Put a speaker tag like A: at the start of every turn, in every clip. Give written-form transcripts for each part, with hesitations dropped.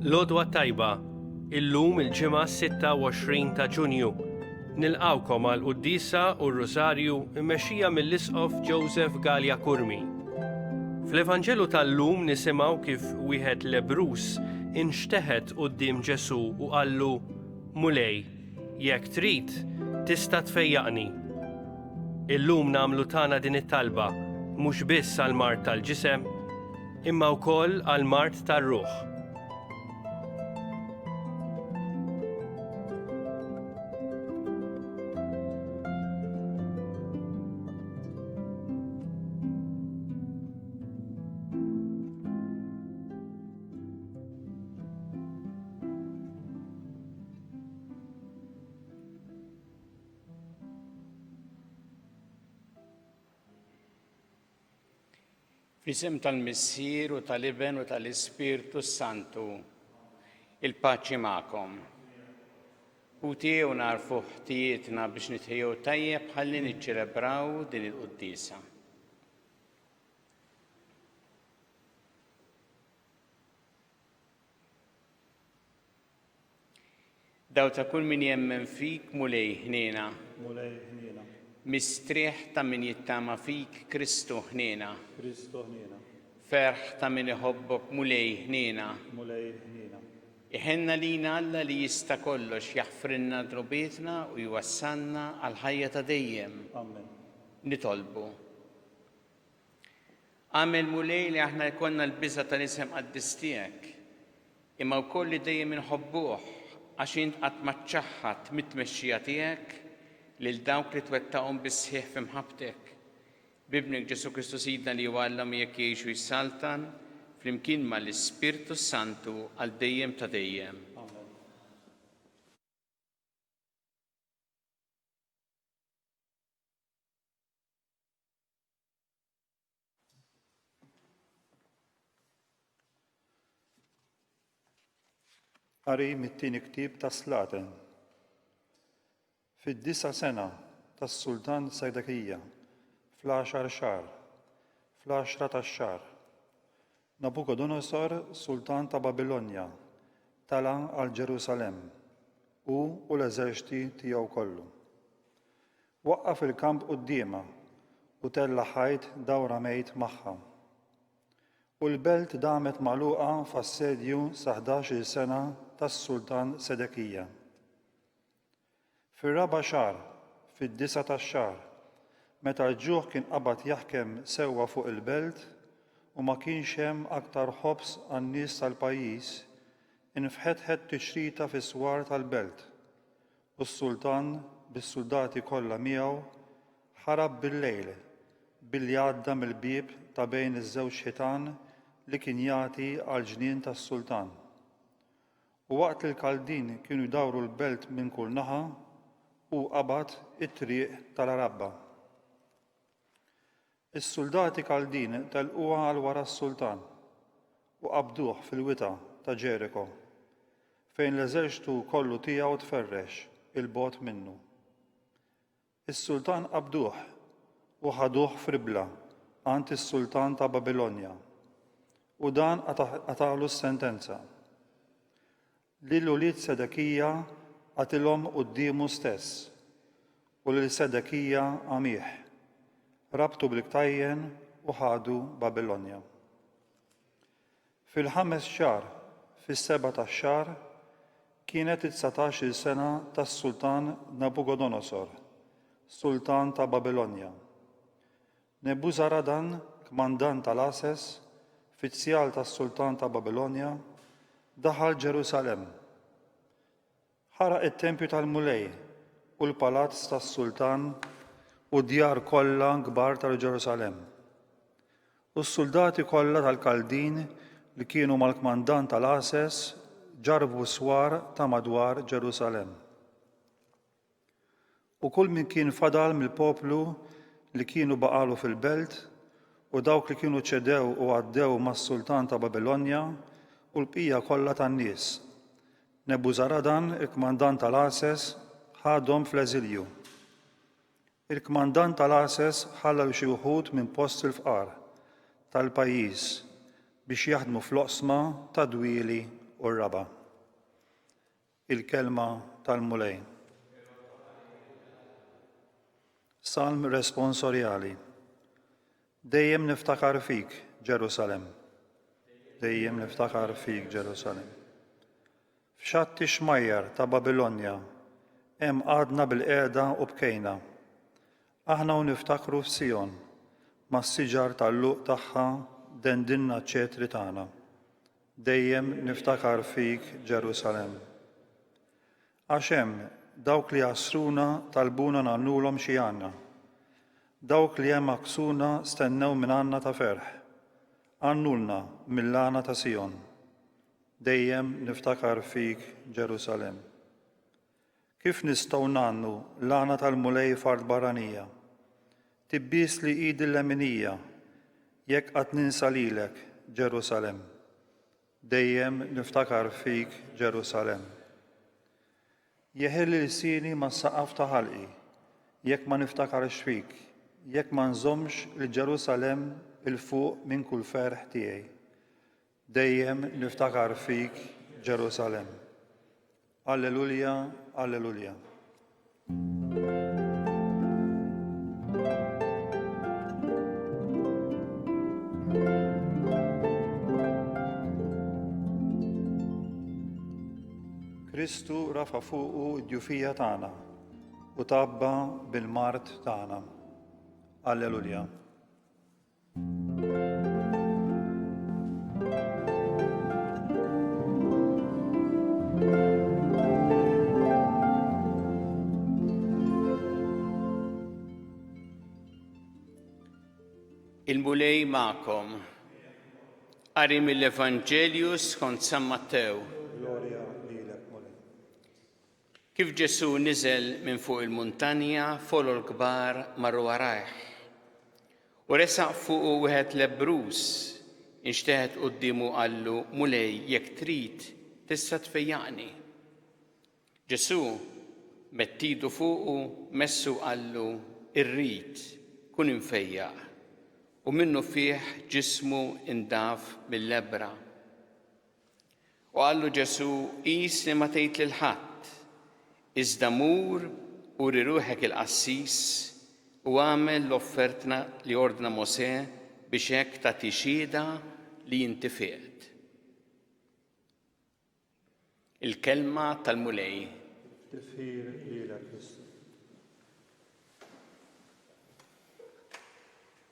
A: Lodwa tajba, illum il-ġimgħa 26 ta' Ġunju. Nilqawkom għal qudiesa u r-Rożarju mmexxija mill-Isqof Joseph Gallia Kurmi. Fl-Evanġelu tal-lum nisimgħu kif wieħed Lebrus inxteħed quddiem Ġesu u qallu: Mulej, jekk trid tista' tfejjaqni. Illum nagħmlu tagħna din it-talba mhux biss għall mart tal-ġisem, imma wkoll għall mart tar-ruħ.
B: Fl-isem tal-Missier u tal-Iben u tal-Ispirtu Santu, il-paċi magħkom. Utiegħu narfu ħtijietna biex nitħejjew tajjeb ħalli niċċelebraw din il-quddiesa. Daw ta' kull min jemmen fik mulej ħniena. Mistrieħ ta' min jittama fik Kristu ħniena. Ferħ ta' min iħobbok mulej ħniena. Iħenna lina Alla li jista' kollox jaħfrinna drobietna u jwassalna għal ħajja ta' dejjem. Nitolbu. Għamel mulej li aħna jkollna l-biża tal-isem qaddis tiegħek, imma wkoll li dejjem inħobbuh għax int qatt ma tċaħħad mit-tmexxija tiegħek lil dawk li twettaqhom bis-sħiħ f'imħabbtek. Bibnek Ġesu Kristu Sidna li jwallam jekk jgħixu jissaltan flimkien mal-Ispirtu Santu għal dejjem ta' dejjem.
C: Qari mit-tieni ktieb ta' Slaten. Fid-9 sena tas-Sultan Sedekija, fl-10 xahar, fl-10 tax-xahar, Nabucodonosor, Sultan ta' Babilonja, tala għal Ġerusalemm u l-eżerċiti tiegħu kollu. Waqqaf il-kamp qudiemha u tella ħajt dawra mejt magħha. U l-belt damet magħluqa f'assedju sa 11 sena tas-Sultan Sedekija. Fir-raba' xahar, fid-9 tax-xahar, meta l-ġuħ kien qabad jaħkem sewwa fuq il-belt u ma kienx hemm aktar ħobs għan-nies tal-pajjiż, infħetħet tixrita fis-swar tal-belt u s-Sultan bis-suldati kollha miegħu ħarab bil-lejl billi għadda mill-bieb ta' bejn iż-żewġ ħitan li kien jagħti għall-ġnien tas-Sultan. U waqt li l-Kaldin kienu jdawru l-belt minn kull naħa u qabad it-triq tal-Arabba. Is-suldati Kaldin telquha għal wara s-Sultan u qabduh fil-wita ta' Ġeriko fejn l-eżerċitu kollu tiegħu tferrex il-bogħod minnu. Is-Sultan qabduh u ħaduh f'Ribla għand is-Sultan ta' Babilonja u dan għatalu s-sentenza. Lil-ulied Sedekija għatilhom qudiemu stess u lil Sedekija għamih, rabtu bil-ktajjen u ħadu Babilonja. Fil-5 xahar, fis-7 tax-xahar, kienet 19 sena tas-Sultan Nabucodonosor, Sultan ta' Babilonja. Nebuzaradan, kmandant tal-Ases, fizzjal tas-Sultan ta' Babilonja, daħal Ġerusalem. Ħaraq it-tempju tal-Mulej u l-palazz tas-Sultan u djar kollha kbar tal-Ġerusalem. U s-soldati kollha tal-Kaldin li kienu mal-kmandant tal-Ases ġarbu swar ta' madwar Ġerusalem. U kull min kien fadal mill-poplu li kienu baqalu fil-belt u dawk li kienu ċedew u għaddew mas-Sultan ta' Babilonja u l-bqija kollha tan-nies. Nebuzaradan, il-kmandant tal-Ases, ħadhom fl-eżilju. Il-kmandant tal-Ases ħalla xi wħud minn post il-fqar tal-pajjiż biex jaħdmu fl-oqsma ta' dwieli u r-raba. Il-kelma tal-mulej. Salm responsorjali. Dejjem niftakar fik, Ġerusalem. Dejjem niftakar fik, Ġerusalem. F'xatti xmajjar ta' Babilonja hemm qadna bil-qiegħda u bkejna. Aħna u niftakru f'Sion, mas-siġar tal-luq tagħha dendinna ċ-ċetri tagħna. Dejjem niftakar fik, Ġerusalem. Għax hemm dawk li jasruna talbuna nagħmluhom xi għandna. Dawk li hemm maksuna stennew minn għandna ta' ferħ. Għannulna mill-għana ta' Sion. Dejjem niftakar fik, Ġerusalem. Kif nistgħu nagħmlu l-għana tal-mulej fard barranija? Tibbies li idi l-leminija, jekk qatt ninsa lilek, Ġerusalem. Dejjem niftakar fik, Ġerusalem. Jeħilli l-sini ma' saqaf ta' ħalqi, jekk ma niftakarx fik, jekk ma nżommx il-Ġerusalem il-fuq minn kull ferħ tiegħi. Dejjem niftakar fik, Ġerusalem. Alleluja, alleluja. Kristu rafa fuqu d-djufija tagħna u tabba bil-mart tagħna. Alleluja.
B: Il-mulej ma'kom. Qari mill-Evanġelju skont San Mattew. Kif Ġesu niżel minn fuq il-muntanja, folo l-kbar marru warajh. U resaq fuqu wieħed lebrus, inxteħed qudiemu qallu, mulej, jekk trid, tista' tfejjaqni. Ġesu mettidu fuqu, messu qallu, irrid, kun infejjaq. U minnu fih ġismu indaf mill-lebra. U qallu Ġesu, qis li ma tgħid lil ħadd, iżda mur u riruħek il-qassis u għamel l-offertna li ordna Mosè biex hekk tagħti xhieda li jintifiqet. Il-kelma tal-mulej.
C: Tifħir lilek Kristu.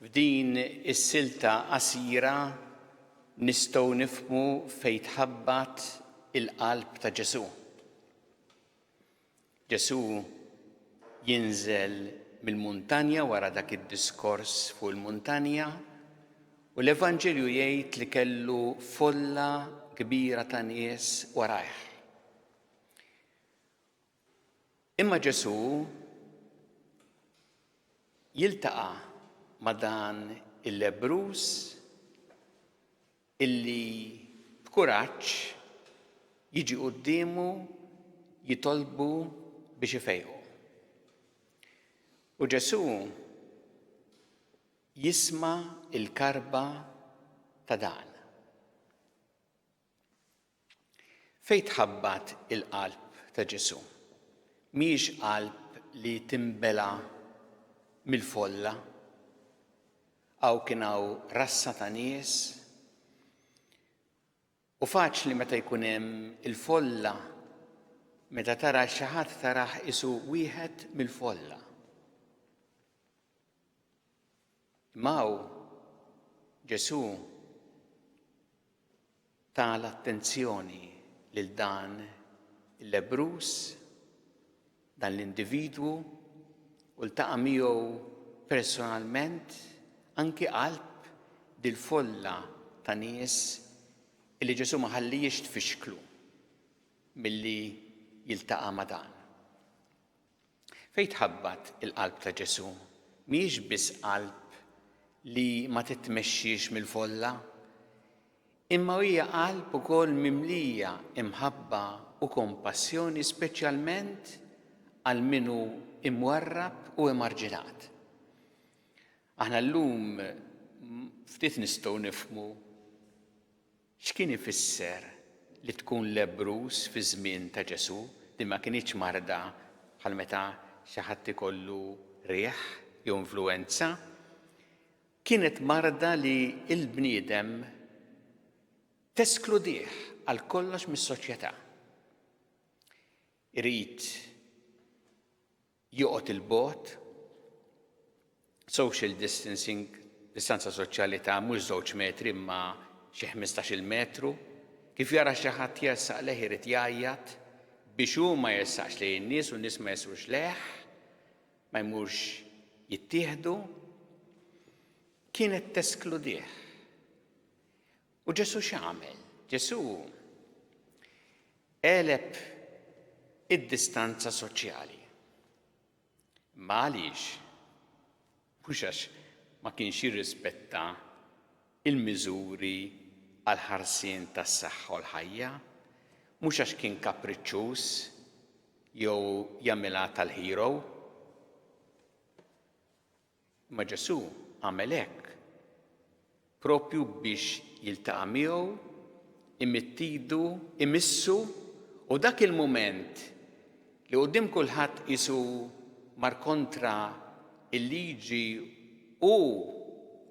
B: F'din is-silta qasira nistgħu nifhmu fejn tħabbat il-qalb ta' Ġesu. Ġesu jinżel mill-muntanja wara dak id-diskors fuq il-muntanja u l-Evanġelju jgħid li kellu folla kbira ta' nies warajh. Imma Ġesu jiltaqa' ma' dan il-lebrus illi b'kuraġġ jiġi qudiemu jitolbu biex ifejqu. U Ġesu jisma' il-karba ta' dan. Fejn tħabbat il-qalb ta' Ġesu? Mhix qalb li timbela mill-folla, aw kien hawn rassa ta' nies. U faċli meta jkun hemm il-folla, meta tara xi ħadd taraħ isu wieħed mill-folla. Maw Ġesu ta' l-attenzjoni lil dan il-lebrus, dan l-individwu, u ltaqa' miegħu personalment anki qalb dil-folla ta' nies illi Ġesu ma ħallihiex tfixklu milli jiltaqa' ma' dan. Fejn tħabbat il-qalb ta' Ġesu? Mhijiex biss qalb li ma titmexxix mill-folla, imma hija qalb ukoll mimlija imħabba u kompassjoni speċjalment għal minu imwarrab u emarġinat. Aħna llum ftit nistgħu nifhmu x'kien ifisser li tkun lebrus fi żmien ta' Ġesu li ma kinitx marda bħal meta xi ħadd ikollu rieħ jew influwenza. Kienet marda li l-bniedem teskludih għal kollox mis-soċjetà. Irid joqgħod il-bogħod, social distancing, distanza soċjali ta' mhux 2 metri imma xi 15-il metru, kif jara xi ħadd jersaq leħ irid jgħajjat biex hu ma jersaqx lejn in-nies u n-nies ma jersqux leħ, ma jmurx jittieħdu, kienet teskludih. U Ġesu x'għamel? Ġesu għeleb id-distanza soċjali. Ma għaliex? Mhux għax ma kienx jirrispetta il-miżuri għal ħarsien tas-saħħa u l-ħajja, mhux għax kien kapriċċjuż jew jagħmilha tal-hero. Ma Ġesu għamel hekk propju biex jiltaqa' miegħu, imittidu, imissu, u dak il-mument li quddiem kulħadd qisu mar kontra il-liġi u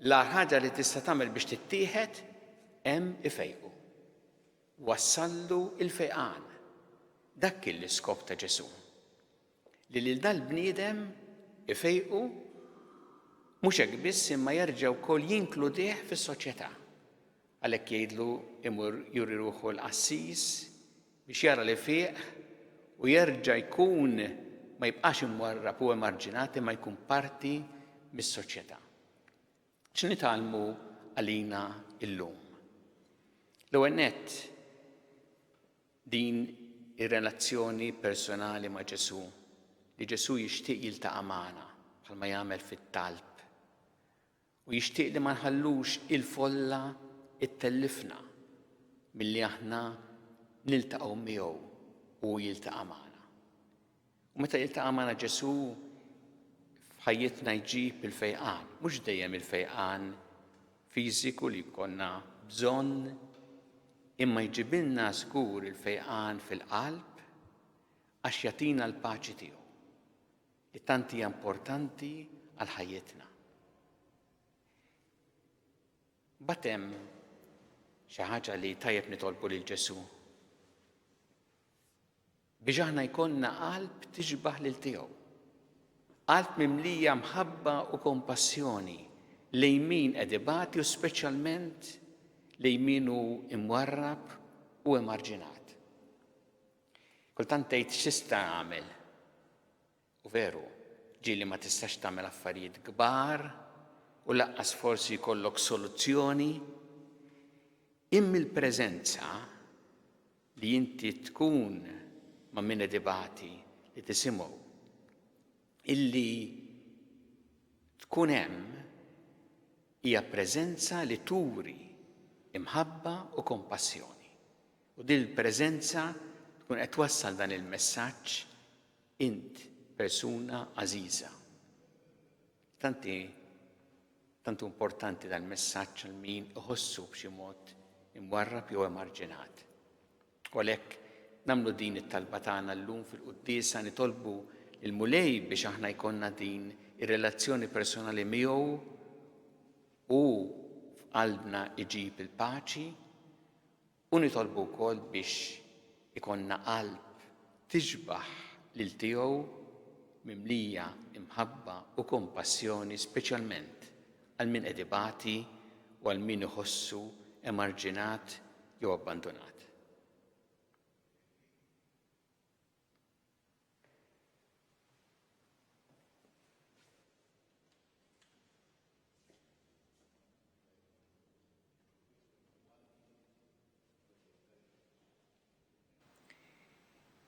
B: l-agħar ħaġa li tista' tagħmel biex tittieħed hemm ifejqu. Wassallu il-fejqan. Dak kien l-iskop ta' Ġesu. Li lil dal-bniedem ifejqu mhux hekk biss imma jerġa' wkoll jinkludih fis-soċjetà. Għalhekk jgħidlu imur juri ruħu l-qassis biex jara li fieq u jerġa' jkun ma jibqax imwarrab u emarġinat imma jkun parti mis-soċjetà. X'nitgħallmu għalina llum? L-ewwel nett din ir-relazzjoni personali ma' Ġesu, li Ġesu jixtieq jiltaqa' magħna bħalma jagħmel fit-talb. U jixtieq li ma nħallux il-folla ittellifna milli aħna niltaqgħu miegħu u jiltaqa' magħna. U meta jiltaqa' magħna Ġesu f'ħajjitna jġib il-fejqan, mhux dejjem il-fejqan fiżiku li jkollna bżonn, imma jġibilna żgur il-fejqan fil-qalb għax jagħtina l-paċi tiegħu li tant hija importanti għal ħajjitna. Mbagħad hemm xi ħaġa li tajjeb nitolbu lil Ġesu biex aħna jkollna qalb tixbaħ lil tiegħu. Qalb mimlija mħabba u kompassjoni lejn min qed u speċjalment lejn min hu imwarrab u emarġinat. Kultant tgħid x'tista' nagħmel. U veru, ġieli ma tistax tagħmel affarijiet kbar u laqqas forsi jkollok soluzzjoni, imma il-preżenza li inti tkun ma' min edibati li tisimgħu illi tkun hemm hija preżenza li turi imħabba u kompassjoni. U din il-preżenza tkun qed twassal dan il-messaġġ int persuna għażiża. Tantu importanti dan il-messaġġ għal min iħossu b'xi mod imwarrab jew emarġinat. U għalhekk nagħmlu din it-talba tagħna llum fil-quddiesa nitolbu il-mulej biex aħna jkollna din ir-relazzjoni personali miegħu u f'qalbna iġib il-paċi u nitolbu wkoll biex ikollna qalb tixbaħ lil tiegħu mimlija imħabba u kompassjoni speċjalment għal min qed u għal min iħossu emarġinat jew abbandonat.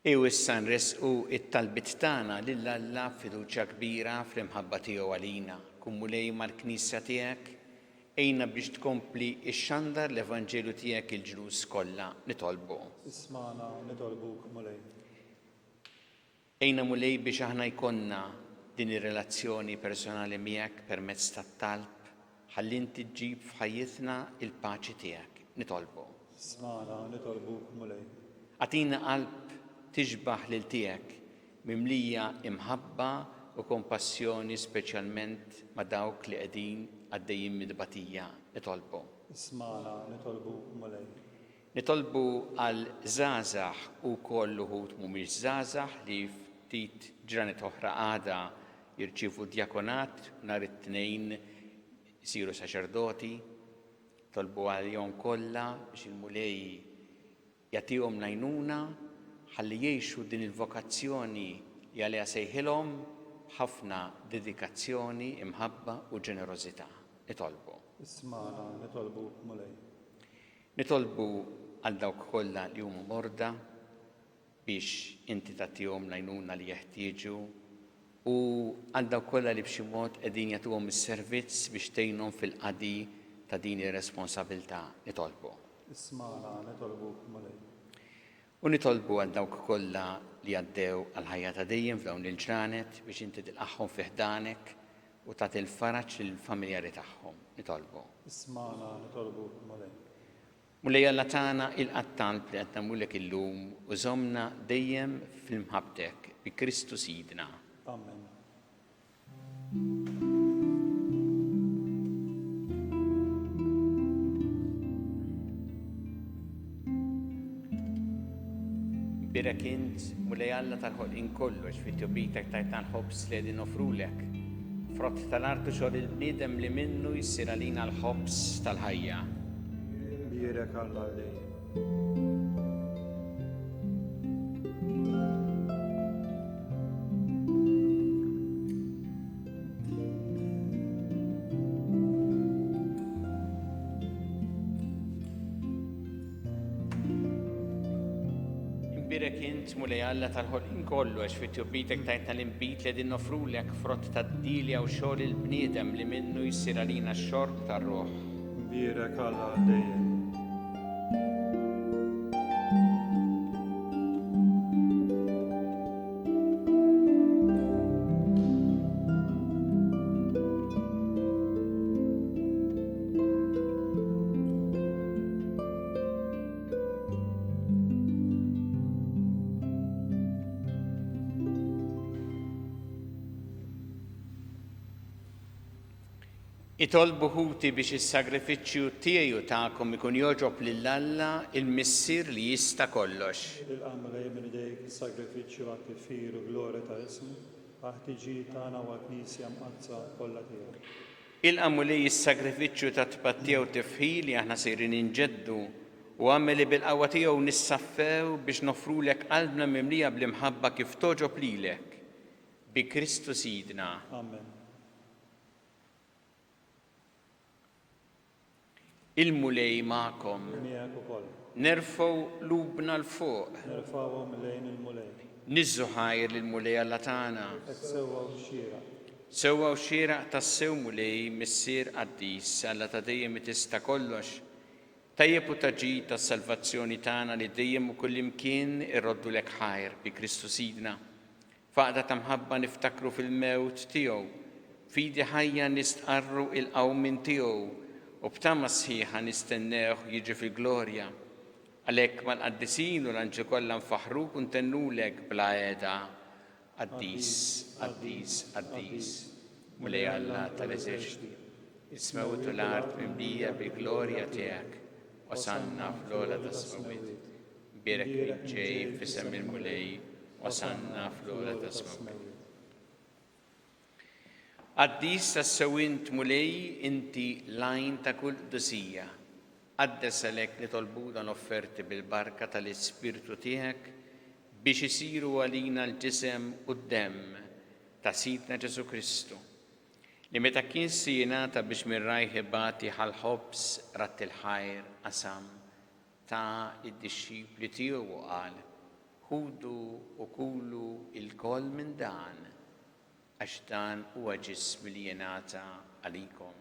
B: Issa nresqu it-talbit tagħna lil Alla fiduċja kbira fl-imħabba tiegħu għalina. Kun mulej mal-Knisja tiegħek, ejna biex tkompli x-xandar l-Evanġelu tiegħek il-ġlus kollha nitolbu.
C: Isma'na nitolbuk mulej.
B: Ejna mulej biex aħna jkonna din ir-relazzjoni personali miegħek permezz tat-talb, ħalli inti ġġib f'ħajjitna il-paċi tiegħek. Nitolbu.
C: Smana nitolbuk mulej.
B: Għatina qalb tixbaħ lil tiegħek mimlija imħabba u kompassjoni speċjalment ma' dawk li qegħdin għaddejjin mid-batija. Nitolbu.
C: Smana nitolbuk mulej.
B: Nitolbu għal żgħażagħ u koll uħud mhumiex żgħażagħ li ftit ġranet oħra għada jirċievu djakonat nhar it-tnejn isiru saċerdoti. Tolbu għalihom kollha biex il-mulej jagħtihom għajnuna ħalli jgħixu din il-vokazzjoni li għaliha sejħilhom b'ħafna dedikazzjoni, imħabba u ġenerożità. Nitolbu.
C: Smana nitolbuk mulej.
B: Nitolbu għal dawk kollha li huma morda biex inti tagħtihom l-għajnuna li jeħtieġu u għal dawk kollha li b'xi mod qegħdin jagħtuhom is-servizz biex tgħinhom fil-qadi ta' din ir-responsabilità. Nitolbu.
C: Smana nitolbuk mulej.
B: U nitolbu għal dawk kollha li għaddew għal ħajja ta' dejjem f'dawn il-ġranet biex inti tilqaħħom fi ħdanek u tagħti l-faraġġ lill-familjari tagħhom. Nitolbu.
C: Smana nitolbuk mulej.
B: Mulej Alla tagħna il-qattant li qed nagħmlulek illum u żommna dejjem fil-mħabbtek bi Kristu Sidna.
C: Amen.
B: Birek int, mulej Alla tal-ħolqien kollox fit-tjobitek tajtan ħobs li qegħdin nofrulek. Frott tal-artu xogħol il-bniedem li minnu jissir għalina l-ħobs tal-ħajja.
C: Birek Alla lej.
B: Birek int, mulej Alla tal-ħolqien kollox fit-tjobitek tajtna l-imbit li qegħdin nofrulek frott tad-dilja u xogħol il-bniedem li minnu jissir għalina x-xorb tar-ruħ.
C: Birek Alla dejjem.
B: Itolbu ħuti biex is-sagrifiċċju tiegħi u tagħkom ikun joġob lil Alla il-missier li jista' kollox.
C: Il-qamlej minn idejk is-sagrifiċċju għat-tifir u glorja ta' ismu, għat-tiġi tagħna u għat-knisja mqazza kollha tiegħek.
B: Il-qamu li is-sagrifiċċju ta' tpattija u tifħil li aħna sejrin inġeddu u għamel li bil-qawwa tiegħu nissaffew biex nofrulek qalbna mimlija bl-imħabba kif toġob lilek bi Kristu Sidna.
C: Amen.
B: Il-mulej magħkom.
C: Miegħek ukoll.
B: Nerfgħu lubna l-fuq.
C: Nerfgħuhom lejn il-mulej.
B: Niżżu ħajr lill-mulej Alla tagħna.
C: Hekk sewwa xieraq.
B: Sewwa u xieraq tas-sew mulej missier qaddis Alla ta' dejjem tista' kollox. Tajjeb u taġid tas-salvazzjoni tagħna li dejjem u kullimkien irroddulek ħajr bi Kristu Sidna. Faqda ta' mħabba niftakru fil-mewt tiegħu. Fidi ħajja nistqarru il-qawmin tiegħu. U b'tama sħiħa nistennew jiġi fil-glorja. Għalhekk mal-qaddisin u l-anġi kollha nfaħruk u ntennulek bla għeda. Qaddis, qaddis, qaddis. Mulej Alla tal-eżerċiti. Ismewt u l-art mimlija bil-glorja tiegħek. Wasanna fl-ola tas-smawit. Birek ġej f'isem il-mulej. Wasanna fl-ola tas-smawit. Qaddis tas-sewint mulej inti lajn ta' kull qdusija. Qaddes għalhekk nitolbu dan offerti bil-barka tal-Ispirtu tiegħek biex isiru għalina l-ġisem u d-demm ta' Sidna Ġesu Kristu. Li meta kien sijinata biex mirrajh ibati ħal-ħobs rat il-ħajr qasam ta' id-disċipli tiegħu u qal: ħudu u kulu il-koll minn dan għax dan huwa ġismi li jingħata għalikom.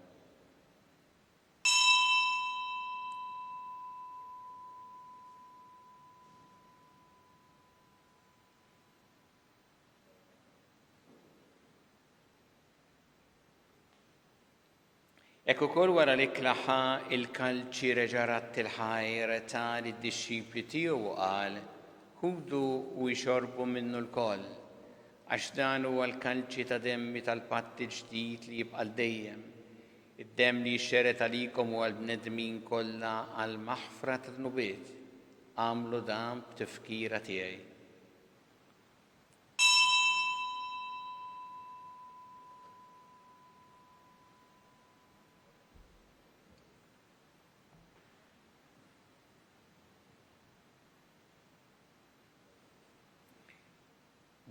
B: Ekku kol wara li klaħa il-kalċi reġarat il-ħajr ta' lid-disċipli tiegħu u qal, ħudu u jxorbu minnu l-koll, għax dan huwa l-kalċi ta' demmi tal-patt il-ġdid li jibqa' dejjem. Id-demm li jxxeret għalikom u għall-bnedmin kollha għal maħfra ta' dnubiet. Għamlu dan b'tifkira tiegħi.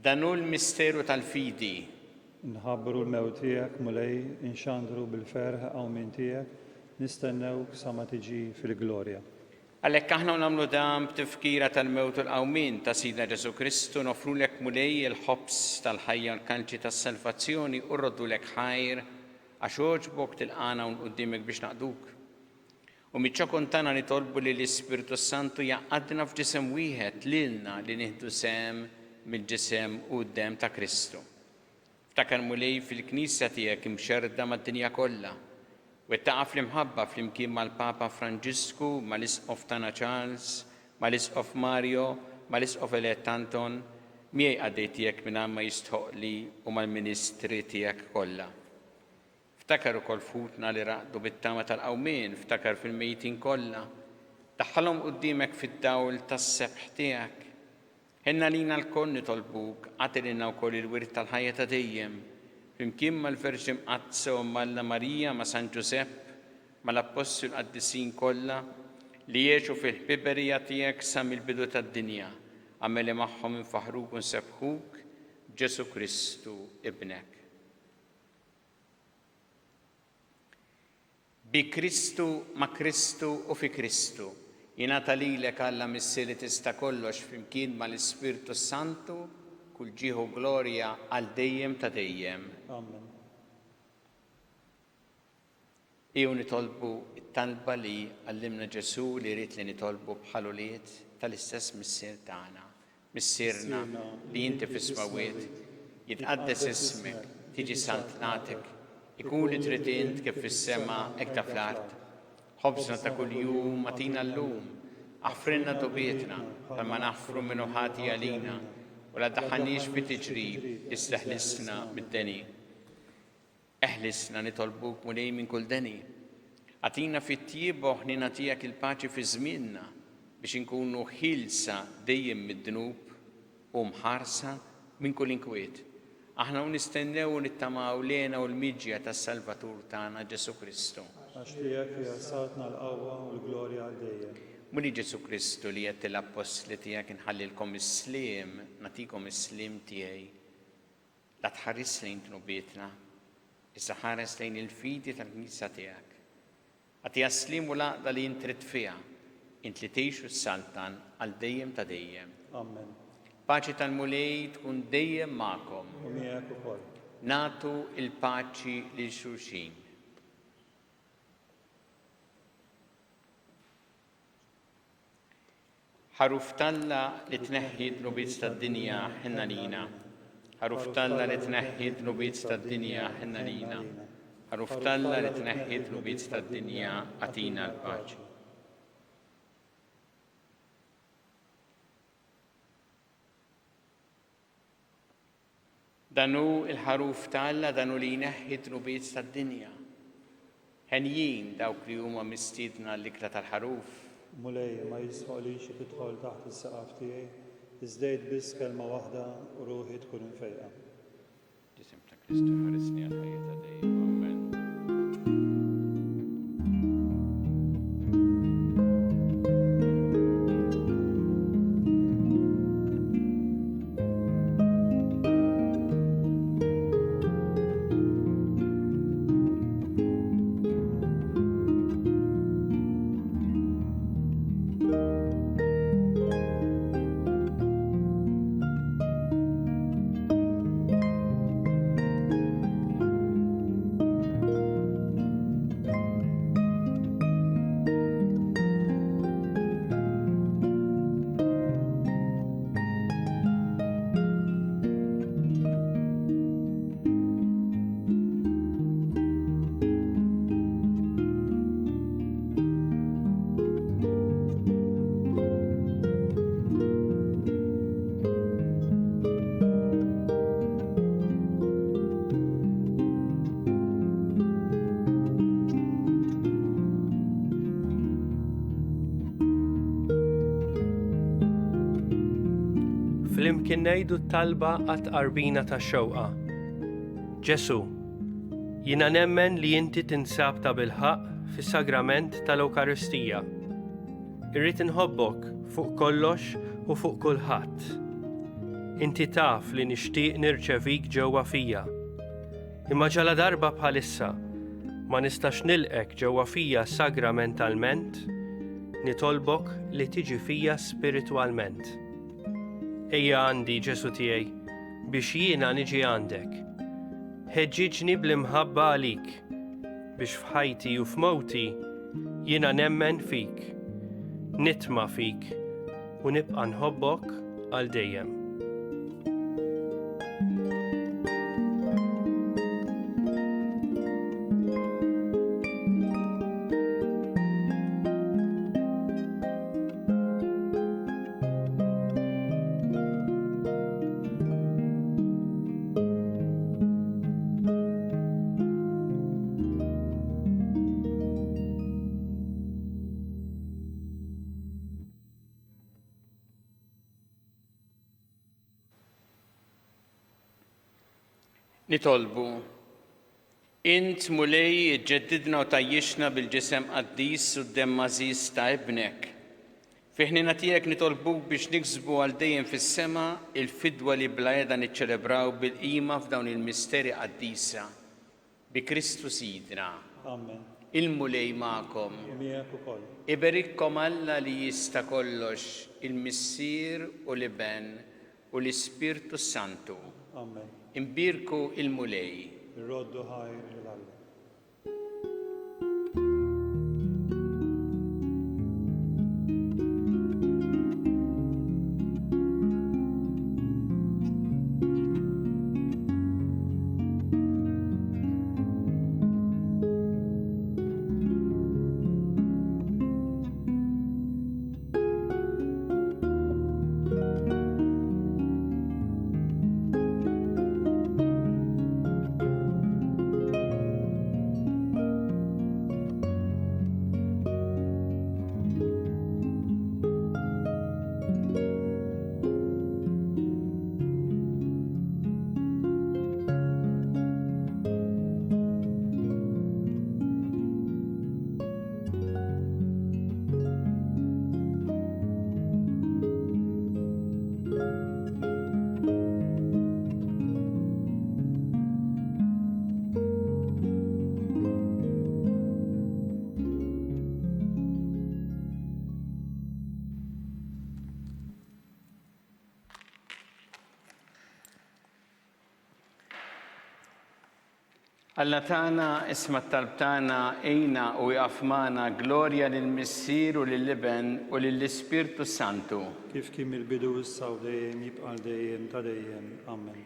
B: Dan hu l-misteru tal-fidi.
C: Nħabbru l-mewt tiegħek mulej inxandru bil-ferħ għaw min tiegħek, nistennewk sa ma tiġi fil-glorja.
B: Għalhekk aħna nagħmlu dan b'tifkira tal-mewt u l-qawmin ta' Sidna Ġesu Kristu nofrulek mulej il-ħobs tal-ħajja u l-kanċi tas-salvazzjoni u rroddulek ħajr għax oġbok tilqana un qudiemek biex naqduk. U miċċa kontana nitolbu li l-Ispiritu Santu jaqadna f'ġisem wieħed lilna li nieħdu sem mill-ġisem u d-dem ta' Kristu. Ftakar mulej fil-Knisja tiegħek imxerda mad-dinja kollha. Wettaqa fl-imħabba fl-imkien mal-Papa Franġisku, mal-Isqof tana Charles, mal-Isqof Mario, mal-Isqof Elett Anton, miegħi għaddej tiegħek minn ma jistħoqli u mal-Ministri tiegħek kollha. Ftakar ukoll futna li raqdu bit-tama tal-qawmien, ftakar fil-mejtin kollha. Daħħalhom quddiemek fid-dawl tas-sebħ tiegħek. Henna lina l-koll nitolbuk, għatilina wkoll il-wirt tal-ħajja ta' dejjem, flimkien mal-Verġi Mqazza u Malla Marija ma' San Ġusepp, mal-Apostol qaddisin kollha li jgħixu fil-ħbiberija tiegħek sa mill-bidu tad-dinja, għameli magħhom infaħruk u nsebħuk Ġesu Kristu ibnek. Bi Kristu, ma' Kristu u fi Kristu. Jingħata lilek Alla missieri tista' kollox flimkien mal-Ispirtu Santu kull ġieħu glorja għal dejjem ta' dejjem.
C: Amen.
B: Iju nitolbu it-talba li għallimna Ġesu li rrid li nitolbu bħaluliet tal-istess missier tagħna. Missierna li inti fis-smawiet, jitqaddes ismek, tiġi santnatek, ikun li trid int kif fis-sema hekk ta' fl-art. Ħobżna ta' kuljum atina llum, aħfrinna dobietna bħalma naħfru minnu ħati għalina u la daħħanniex fi tiġrib isteħlisna mid-deni. Eħlisna nitolbuk mulej minn kull deni. Għatina fit-tjiebu ħnina tiegħek il-paċi fi żmienna biex inkunu ħilsa dejjem mid-dnub u mħarsa minn kull inkwiet. Aħna nistennew u nittamaw lena u l-miġja tas-Salvatur tagħna Ġesu Kristu.
C: Għax tiegħek hija satna l-qawwa u l-glorja għal dejjem.
B: Muli Ġesu Kristu li qed l-apostli tiegħek inħallilkom is-sliem, nagħtikom is-sliem tiegħi. La tħares lejn tnubietna, issa ħares lejn il-fidi tal-Knisja tiegħek. Għatija sliem u laqda li intrid fiha, int li tgħixu s-saltan għal dejjem ta' dejjem.
C: Amen.
B: Paċi tal-mulej tkun dejjem magħkom.
C: U miegħek ukoll.
B: Nagħtu il-paċi lil xulxin. Ħaruf Talla li tneħħi d-nubiet tad-dinja ħinna lina. Ħaruf Talla li tneħħi d-nubiet tad-dinja ħinna lina. Ħaruf Talla li tneħħi d-nubiet tad-dinja għatina l-paċi. Danu il-ħaruf Talla danu li jneħħi d-nubiet tad-dinja. Ħenjin dawk li huma mistiedna l-ikra tal-ħaruf.
C: Mulej ma jisħolix tidħol taħt is-saqaf tiegħi, iżdejt biss kelma waħda u ruħi tkun infejqa.
B: Ġisem ta' Kristu ħaresni għal ħajja ta' dejjem. Amen.
A: flimkien ngħidu t-talba għat-qarbina tax-xewqa. Ġesu, jiena nemmen li inti tinsab ta' bilħaq fis-sagrament tal-Ewkaristija. Irrid inħobbok fuq kollox u fuq kulħadd. Inti taf li nixtieq nirċevik ġewwa fija. Imma ġala darba bħalissa ma nistax nilqek ġewwa fija sagramentalment, nitolbok li tiġi fija spiritwalment. Ejja għandi, Ġesu tiegħi, biex jiena niġi għandek. Ħeġġiġni bl-imħabba għalik, biex f'ħajti u f'mowti jiena nemmen fik, nitma' fik u nibqa' nħobbok għal dejjem.
B: Nitolbu, int mulej ġeddidna u tajjixna bil-ġisem qaddis u d-demm għażiż ta' ibnek. Fi ħnina tiegħek nitolbuk biex niksbu għal dejjem fis-sema il-fidwa li bla qiegħda niċċelebraw bil-qima f'dawn il-misteri qaddisa. Bi Kristu Sidna.
C: Amen.
B: Il-mulej magħkom.
C: Miegħek ukoll.
B: Iberikkom Alla li jista' kollox, il-Missier u l-Iben u l-Ispirtu Santu.
C: Amen.
B: Imbirku il-mulej.
C: Irroddu ħajr l-Alla.
B: Alla tagħna isma' t-talb tagħna ejna u jaqaf magħna glorja lill-Missier u lill-Iben u lill-Ispirtu Santu.
C: Kif kien il-bidu issa u dejjem jibqa' dejjem ta' dejjem. Amen.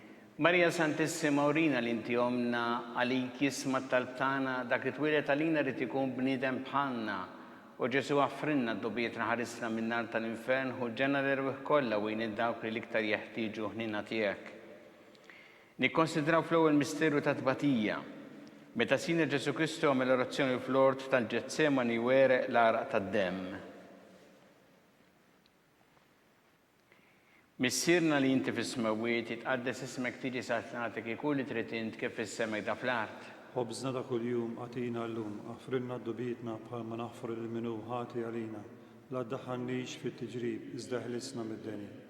B: Marja Santissima urina li inti omna għalik jisma' t-talb tagħna dak li twieled għalina rid ikun bniedem bħalna. U Ġesu għaffrinna d-dobiet ħarisna min-nar tal-infern u ġenna l-erwieħ kollha wejn id-dawk li l-iktar jeħtieġu ħnina tiegħek. Nikkonsidraw fl-ewwel misteru ta' tbatija. Meta Sina Ġesu Kristu għamel orazzjoni fl-ort tal-Ġetsemani wereq l-għaraq tad-demm. Missierna li inti fis-smawiet jitqaddes ismek tiġi satnatek ikun li trid int kif issemek da fl-art.
C: Ħobżna ta' kuljum għatina llum, aħfrilna d-dubietna bħalma naħfru l-minu ħati għalina. La ddaħħalniex fit-tiġrib, iżda ħlisna mid-denja.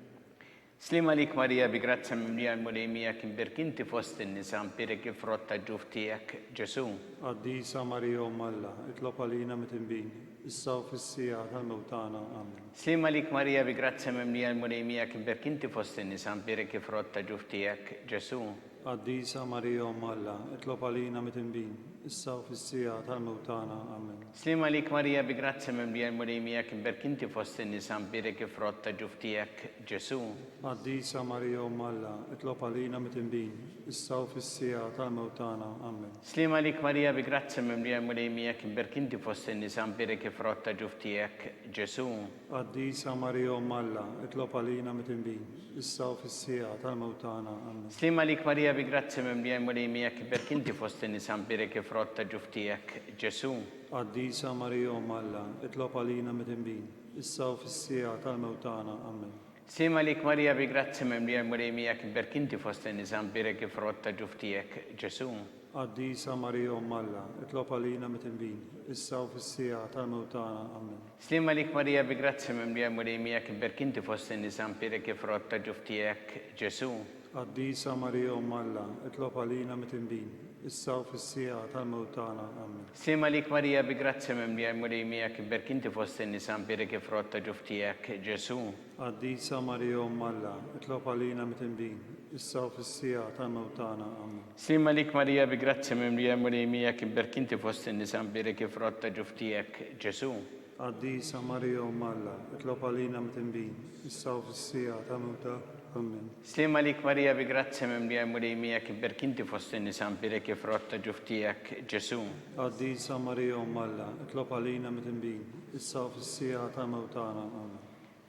B: Slima lik Marija bi grazza mimlija l-mulejmija kim birkinti fost in-nisa mpirek il-frott ta' ġuf tiegħek Ġesu.
C: Qaddisa Marija Umm Alla, itlob għalina mitinbin, issa u fis-sija tal-mewtana. Amen.
B: Slima lik Marija bi grazza mimlija l-mulejmija kim birkinti fost in-nisa mpirek il-frott ta' ġuf tiegħek Ġesu.
C: Qaddisa Marija Umm Alla, itlob għalina mitinbin, issa u fis-sija tal-mewtana. Amen.
B: Slima lik Marija bi grazza mimlija l-mulejmija kim birkinti fost in-nisa mpirek il-frott ta' ġuf tiegħek Ġesu.
C: Qaddisa Marija Umm Alla, itlob għalina mitinbin, issa u fis-sija tal-mewtana. Amen.
B: Slima lik Marija bi grazza mimlija l-mulejmija kim birkinti fost in-nisa mpirek il-frott ta' ġuf tiegħek Ġesu.
C: Qaddisa Marija Umm Alla, itlob għalina mitinbin, issa u fis-sija tal-mewtana. Amen.
B: Slima lik Marija bi grazza mimlija l-mulejmija kim birkinti fost in-nisa mpirek il-frott ta' ġuf tiegħek Ġesu.
C: Qaddisa Marija Umm Alla, itlob għalina mitinbin, issa u fis-sija tal-mewtana. Amen.
B: Slima lik Marija bi grazzi mimlija l-Murejmija kibberk inti fost in-nisa mbirek ifrotta ġuftijek Ġesu.
C: Qaddisa Marija Umm Alla, itlob għalina mit-tinbin, issa u fis-sija tal-mewt tagħna. Amen.
B: Slima lik Marija bi grazzi mimlija l-Murejmija kibberk inti fost in-nisa mbirek ifrotta ġuftijek Ġesu.
C: Qaddisa Marija Umm Alla, itlob għalina mit-tinbin, issa u fis-sija tal-mewt tagħna. Amen.
B: Slima lik Marija bi grazzi mimlija l-Murejmija kibberk inti fost in-nisa mbirek ifrotta ġuftijek Ġesu.
C: Qaddisa Marija Umm Alla, itlob għalina mit-tinbin, issa u fis-sija tal-mewt tagħna. Amen.
B: Slima lik Marija bi grazzi mimlija l-Murejmija kibberk inti fost in-nisa mbirek ifrotta ġuftijek Ġesu.
C: Qaddisa Marija Umm Alla, itlob għalina mit-tinbin, issa u fis-sija tal-mewt tagħna. Amen.
B: Slima lik Marija bi grazzi mimlija l-Murejmija kibberk inti fost in-nisa mbirek ifrotta ġuftijek Ġesu.
C: Qaddisa Marija Umm Alla, itlob għalina mit-tinbin, issa u fis-sija tal-mewt tagħna. Amen.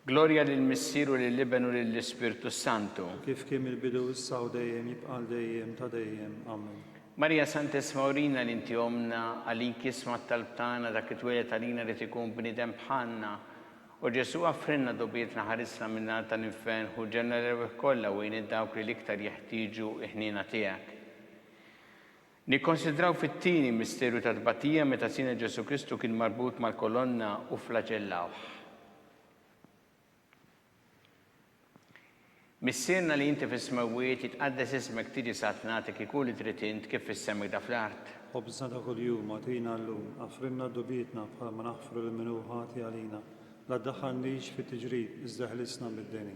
B: Gloria lill-Missier u lill-Iben u lill-Ispirtu Santu.
C: Kif kien il-bidu issa u dejjem jibqa' dejjem ta' dejjem. Amen.
B: Marija Santes Maurina l-inti omna għalik isma tal-btana dak it-twilet għalina li tikun bnidem bħalna. U Ġesu għaffrinna dobietna ħarisna minna tal-infern u ġenna l-erweħ kollha wejn id-dawk li l-iktar jeħtieġu iħnina tiegħek. Nikkonsidraw fit-tieni misterju ta' tbatija meta sina Ġesu Kristu kien marbut mal-kolonna u flagellawh. Missierna li inti fis-smawiet jitqaddes ismek tiġi satnatek ikun li trid int kif fis-semek da fl-art.
C: Ħobżna ta' kuljum għatina llum, għafrinna dobietna bħalma naħfru l-minu ħati għalina. La ddaħħalniex fit-tiġrid, iżda ħlisna mid-deni.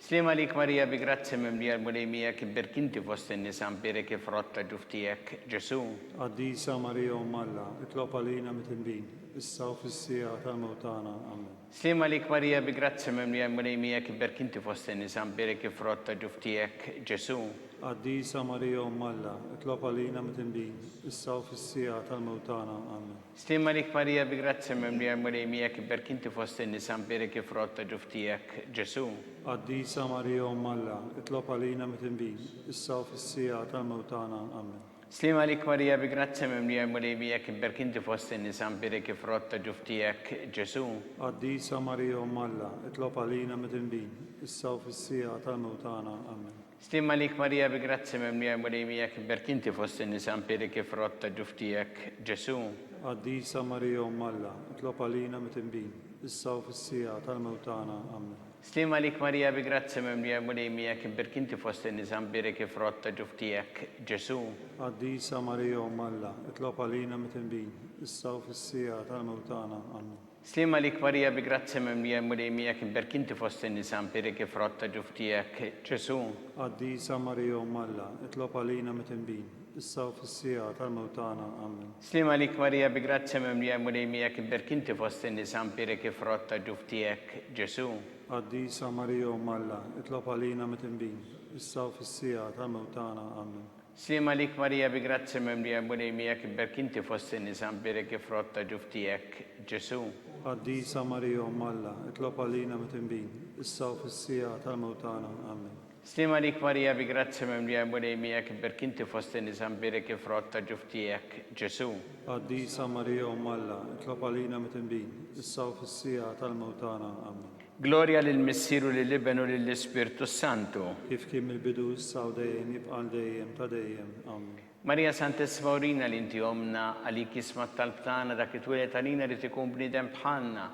B: Slima lik Marija bi grazzi mimlija l-Murejmija kibberk inti fost in-nisa mbirek ifrotta ġuftijek Ġesu.
C: Qaddisa Marija Umm Alla, itlob għalina mit-tinbin, issa u fis-sija tal-mewt tagħna. Amen.
B: Slima lik Marija bi grazzi mimlija l-Murejmija kibberk inti fost in-nisa mbirek ifrotta ġuftijek Ġesu.
C: Qaddisa Marija Umm Alla, itlob għalina mit-tinbin, issa u fis-sija tal-mewt tagħna. Amen.
B: Slima lik Marija bi grazzi mimlija l-Murejmija kibberk inti fost in-nisa mbirek ifrotta ġuftijek Ġesu.
C: Qaddisa Marija Umm Alla, itlob għalina mit-tinbin, issa u fis-sija tal-mewt tagħna. Amen.
B: Slima lik Marija bi grazzi mimlija l-Murejmija kibberk inti fost in-nisa mbirek ifrotta ġuftijek Ġesu.
C: Qaddisa Marija Umm Alla, itlob għalina mit-tinbin, issa u fis-sija tal-mewt tagħna. Amen.
B: Slima lik Marija bi grazzi mimlija l-Murejmija kibberk inti fost in-nisa mbirek ifrotta ġuftijek Ġesu.
C: Qaddisa Marija Umm Alla, itlob għalina mit-tinbin, issa u fis-sija tal-mewt tagħna. Amen.
B: Slima lik Marija bi grazzi mimlija l-Murejmija kibberk inti fost in-nisa mbirek ifrotta ġuftijek Ġesu.
C: Qaddisa Marija Umm Alla, itlob għalina mit-tinbin, issa u fis-sija tal-mewt tagħna. Amen.
B: Slima lik Marija bi grazzi mimlija l-Murejmija kibberk inti fost in-nisa mbirek ifrotta ġuftijek Ġesu.
C: Qaddisa Marija Umm Alla, itlob għalina mit-tinbin, issa u fis-sija tal-mewt tagħna. Amen.
B: Slima lik Marija bi grazzi mimlija l-Murejmija kibberk inti fost in-nisa mbirek ifrotta ġuftijek Ġesu.
C: Qaddisa Marija Umm Alla, itlob għalina mit-tinbin, issa u fis-sija tal-mewt tagħna. Amen.
B: Slima lik Marija bi grazzi mimlija l-Murejmija kibberk inti fost in-nisa mbirek ifrotta ġuftijek Ġesu.
C: Qaddisa Marija Umm Alla, itlob għalina mit-tinbin, issa u fis-sija tal-mewt tagħna. Amen.
B: Slima lik Marija bi grazzi mimlija l-Murejmija kibberk inti fost in-nisa mbirek ifrotta ġuftijek Ġesu.
C: Qaddisa Marija Umm Alla, itlob għalina mit-tinbin, issa u fis-sija tal-mewt tagħna. Amen.
B: Gloria lill-Missier u lill-Iben u lill-Ispirtu Santu.
C: Kif kien il-bidu issa u dejjem jibqa' dejjem ta' dejjem. Amen.
B: Marija Santes Maurina l-inti omna għalik isma tal-btana dak it-twilet għalina li tikun bnidem bħalna.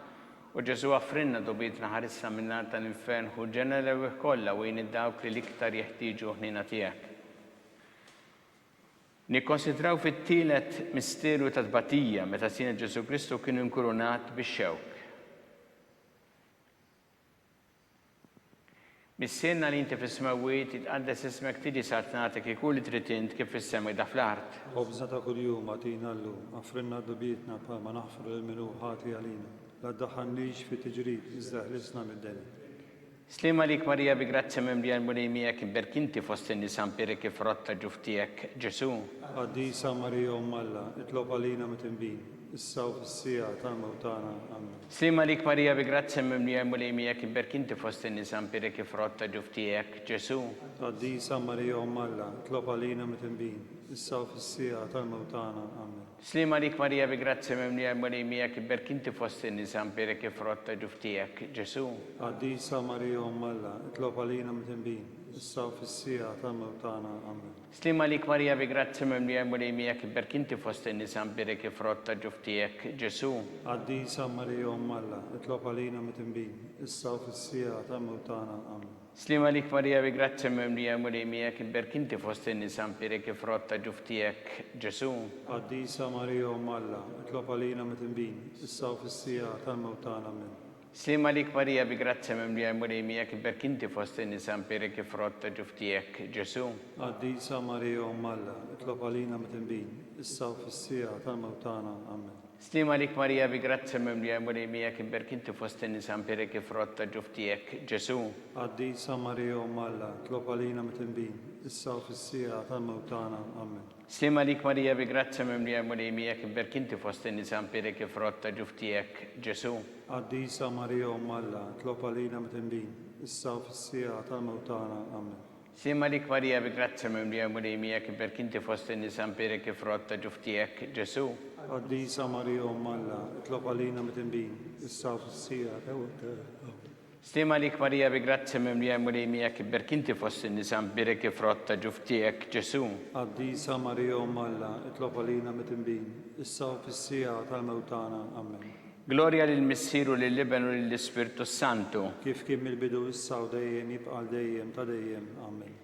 B: U Ġesu għaffrinna dobietna ħarisna minna tal-infern u ġenna l-erweħ kollha wejn id-dawk li l-iktar jeħtieġu ħnina tiegħek. Nikkonsidraw fit-tielet misterju ta' tbatija meta sina Ġesu Kristu kien inkurunat bix-xewk. Missierna li inti fis-smawiet jitqaddes ismek tiġi satnatek ikun li trid int kif fis-semek da fl-art.
C: Ħobżna ta' kuljum għatina llum, għafrinna dobietna bħalma naħfru l-minu ħati għalina. La ddaħħalniex fit-tiġrid, iżda ħlisna mid-deni.
B: Slima lik Marija bi grazzi mimlija l-Murejmija kibberk inti fost in-nisa mbirek ifrotta ġuftijek Ġesu.
C: Qaddisa Marija Umm Alla, itlob għalina mit-tinbin, issa u fis-sija tal-mewt tagħna. Amen.
B: Slima lik Marija bi grazzi mimlija l-Murejmija kibberk inti fost in-nisa mbirek ifrotta ġuftijek Ġesu.
C: Qaddisa Marija Umm Alla, itlob għalina mit-tinbin, issa u fis-sija tal-mewt tagħna. Amen.
B: Slima lik Marija bi grazzi mimlija Marijmija kibberk inti fost in-nisa mberek ifrott ta' ġuftijek, Ġesu.
C: Qaddisa Marija Umm Alla, itlob għalina mit-tinbin, issa u fis-sija tal-mewt tagħna. Amen.
B: Slima lik Marija bi grazzi mimlija Marijmija kibberk inti fost in-nisa mberek ifrott ta' ġuftijek, Ġesu.
C: Qaddisa Marija Umm Alla, itlob għalina mit-tinbin, issa u fis-sija tal-mewt tagħna. Amen.
B: Slima lik Marija bi grazzi mimlija Marijmija kibberk inti fost in-nisa mberek ifrott ta' ġuftijek, Ġesu.
C: Qaddisa Marija Umm Alla, itlob għalina mit-tinbin, issa u fis-sija tal-mewt tagħna. Amen.
B: Slima lik Marija bi grazzi mimlija Marijmija kibberk inti fost in-nisa mberek ifrott ta' ġuftijek, Ġesu.
C: Qaddisa Marija Umm Alla, itlob għalina mit-tinbin, issa u fis-sija tal-mewt tagħna. Amen.
B: Slima lik Marija bi grazzi mimlija Marijmija kibberk inti fost in-nisa mberek ifrott ta' ġuftijek, Ġesu.
C: Qaddisa Marija Umm Alla, itlob għalina mit-tinbin, issa u fis-sija tal-mewt tagħna. Amen.
B: Slima lik Marija bi grazzi mimlija Marijmija kibberk inti fost in-nisa mberek ifrott ta' ġuftijek, Ġesu.
C: Qaddisa Marija Umm Alla, itlob għalina mit-tinbin, issa u fis-sija tal-mewt tagħna. Amen.
B: Slima lik Marija bi grazzi mimlija Marijmija kibberk inti fost in-nisa mberek ifrott ta' ġuftijek, Ġesu.
C: Qaddisa Marija Umm Alla, itlob għalina mit-tinbin, issa u fis-sija tal-mewt tagħna.
B: Slima lik Marija bi grazzi mimlija Marijmija kibberk inti fost in-nisa mberek ifrott ta' ġuftijek, Ġesu.
C: Qaddisa Marija Umm Alla, itlob għalina mit-tinbin, issa u fis-sija tal-mewt tagħna. Amen.
B: Gloria lill-Missieru lill-Liben u lill-Ispirtu Santu.
C: Kif kien mill-bidu issa u dejjem jibqa' dejjem ta' dejjem. Amen.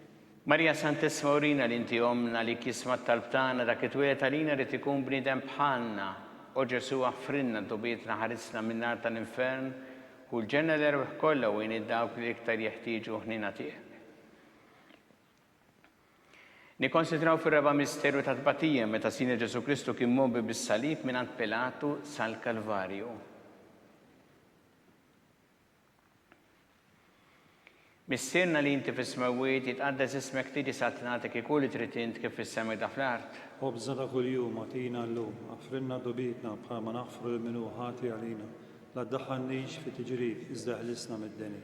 B: Marija Santissima Urina li inti omna li kisma tal-btana dak it-twiet għalina li tikun bnidem bħalna. O Ġesu għaffrinna dubietna ħarisna min-nar tal-infern u l-ġenna l-erbaħ kollha u jien id-dawk li iktar jeħtieġu ħnina tiegħek. Nikkonsidraw fir-raba misteru ta' tbatija meta Sina Ġesu Kristu kien mobi bis-salib mingħand Pilatu sal-Kalvarju. Missierna li inti fis-smawiet jitqaddes ismek tiġi sa tingħatek ikun li trid int kif fis-sema da fl-art.
C: Ħobżna ta' kuljum għatina llum, għaffrinna dubietna bħalma naħfru l-minu ħati għalina. La ddaħħalniex fi tiġrid iżda ħlisna mid-deni.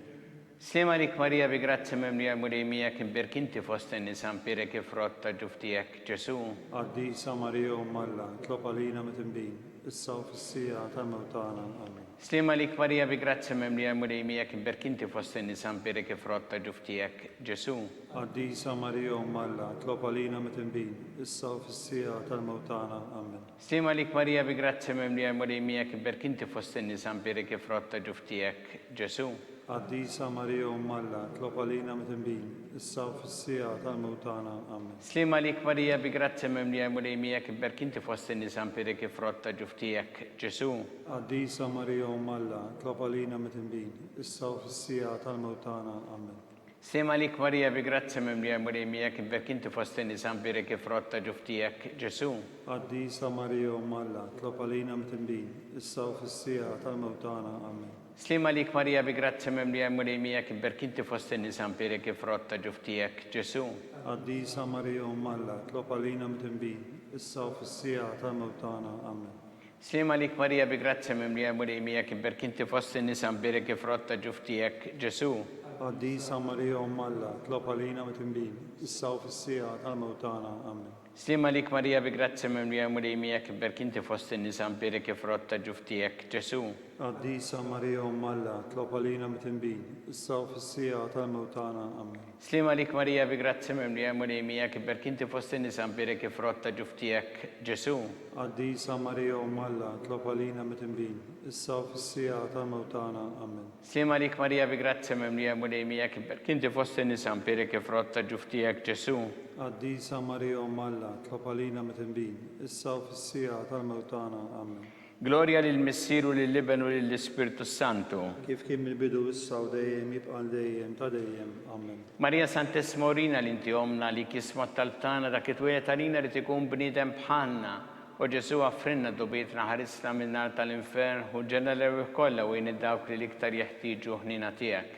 B: Slima lik Marija bi grazzi mimlija Marijmija kibberk inti fost in-nisa mberek ifrott ta' ġuftijek, Ġesu.
C: Qaddisa Marija Umm Alla, itlob għalina mit-tinbin, issa u fis-sija tal-mewt tagħna. Amen.
B: Slima lik Marija bi grazzi mimlija Marijmija kibberk inti fost in-nisa mberek ifrott ta' ġuftijek, Ġesu.
C: Qaddisa Marija Umm Alla, itlob għalina mit-tinbin, issa u fis-sija tal-mewt tagħna. Amen.
B: Slima lik Marija bi grazzi mimlija Marijmija kibberk inti fost in-nisa mberek ifrott ta' ġuftijek, Ġesu.
C: Qaddisa Marija Umm Alla, itlob għalina mit-tinbin, issa u fis-sija tal-mewt tagħna. Amen.
B: Slima lik Marija bi grazzi mimlija Marijmija kibberk inti fost in-nisa mberek ifrott ta' ġuftijek, Ġesu.
C: Qaddisa Marija Umm Alla, itlob għalina mit-tinbin, issa u fis-sija tal-mewt tagħna. Amen.
B: Slima lik Marija bi grazzi mimlija Marijmija kibberk inti fost in-nisa mberek ifrott ta' ġuftijek, Ġesu.
C: Qaddisa Marija Umm Alla, itlob għalina mit-tinbin, issa u fis-sija tal-mewt tagħna. Amen.
B: Slima lik Marija bi grazzi mimlija Marijmija kibberk inti fost in-nisa mberek ifrott ta' ġuftijek, Ġesu.
C: Qaddisa Marija Umm Alla, itlob għalina mit-tinbin, issa u fis-sija tal-mewt tagħna. Amen.
B: Slima lik Marija bi grazzi mimlija Marijmija kibberk inti fost in-nisa mberek ifrott ta' ġuftijek, Ġesu.
C: Qaddisa Marija Umm Alla, itlob għalina mit-tinbin, issa u fis-sija tal-mewt tagħna. Amen.
B: Slima lik Marija bi grazzi mimlija Marijmija kibberk inti fost in-nisa mberek ifrott ta' ġuftijek, Ġesu.
C: Qaddisa Marija Umm Alla, itlob għalina mit-tinbin, issa u fis-sija tal-mewt tagħna. Amen.
B: Slima lik Marija bi grazzi mimlija Marijmija kibberk inti fost in-nisa mberek ifrott ta' ġuftijek, Ġesu.
C: Qaddisa Marija Umm Alla, itlob għalina mit-tinbin, issa u fis-sija tal-mewt tagħna. Amen.
B: Slima lik Marija bi grazzi mimlija Marijmija kibberk inti fost in-nisa mberek ifrott ta' ġuftijek, Ġesu.
C: Qaddisa Marija Umm Alla, itlob għalina mit-tinbin, issa u fis-sija tal-mewt tagħna. Amen.
B: Gloria lill-Missieru lill-Liben u lill-Ispirtu Santu.
C: Kif kien mill-bidu issa u dejjem jibqa' dejjem ta' dejjem. Amen.
B: Marija Santissima Urina li inti omna li kisma tal-btana dak it-twiet għalina li tikun bniedem bħalna. U Ġesu għaffrinna dubietna ħarisna min-nar tal-infern u ġenna l-erbaħ kollha u jien id-dawk li iktar jeħtieġu ħnina tiegħek.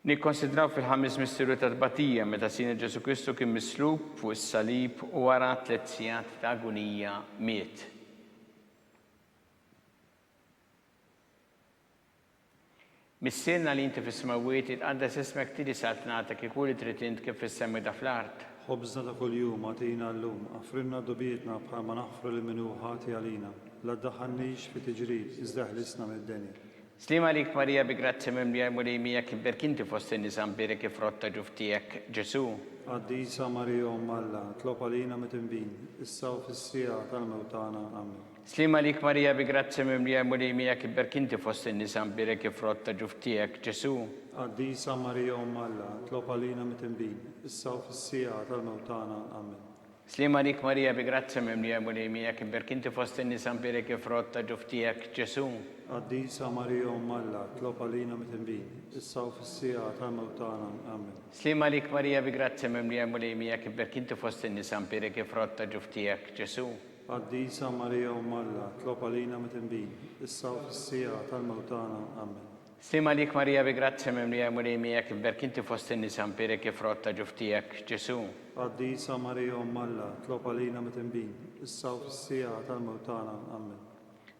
B: Nikkonsidraw fil-ħames misteru ta' tbatija meta Sina Ġesu Kristu kien mislub fuq is-salib u wara 3 sigħat ta' agonija miet. Missirna li inti fis-smawiet jitqaddas ismek tiedi saltnatek ikun trid int kif fis-semmi da fl-art.
C: خبزنا كل يوم أعطينا اللوم أغفرنا ذنوبنا بحال ما نغفر لمنوحاتي علينا لا تدخلنيش في تجريب ازدحلسنا من الدنيا.
B: Slima lik Marija bi grazia mimlija mulejmija kif berkinti fost in-nisam biri kif rotta ġuftijek Ġesu.
C: قديسة ماريا أم الله اطلب علينا متنبين الساو في السياعة الموتانا آمين.
B: Slima lik Marija bi grazia mimlija mulejmija kif berkinti fost in-nisam biri kif rotta ġuftijek Ġesu.
C: قديسة ماريا أم الله اطلب علينا متنبين الساو في السياعة الموتانا آمين.
B: Slima lik Marija bi grazia mimlija mulejmija kif berkinti fost in-nisam biri kif rotta ġuftijek Ġesu.
C: قديسة ماريا أم الله اطلب علينا متنبين الساو في السياعة الموتانا آمين.
B: Slima lik Marija bi grazia mimlija mulejmija kif berkinti fost in-nisam biri kif rotta ġuftijek Ġesu.
C: قديسة ماريا أم الله اطلب علينا متنبين الساو في السياعة الموتانا آمين.
B: Slima lik Marija bi grazia mimlija mulejmija kif berkinti fost in-nisam biri kif rotta ġuftijek Ġesu.
C: قديسة ماريا أم الله اطلب علينا متنبين الساو في السياعة الموتانا آمين.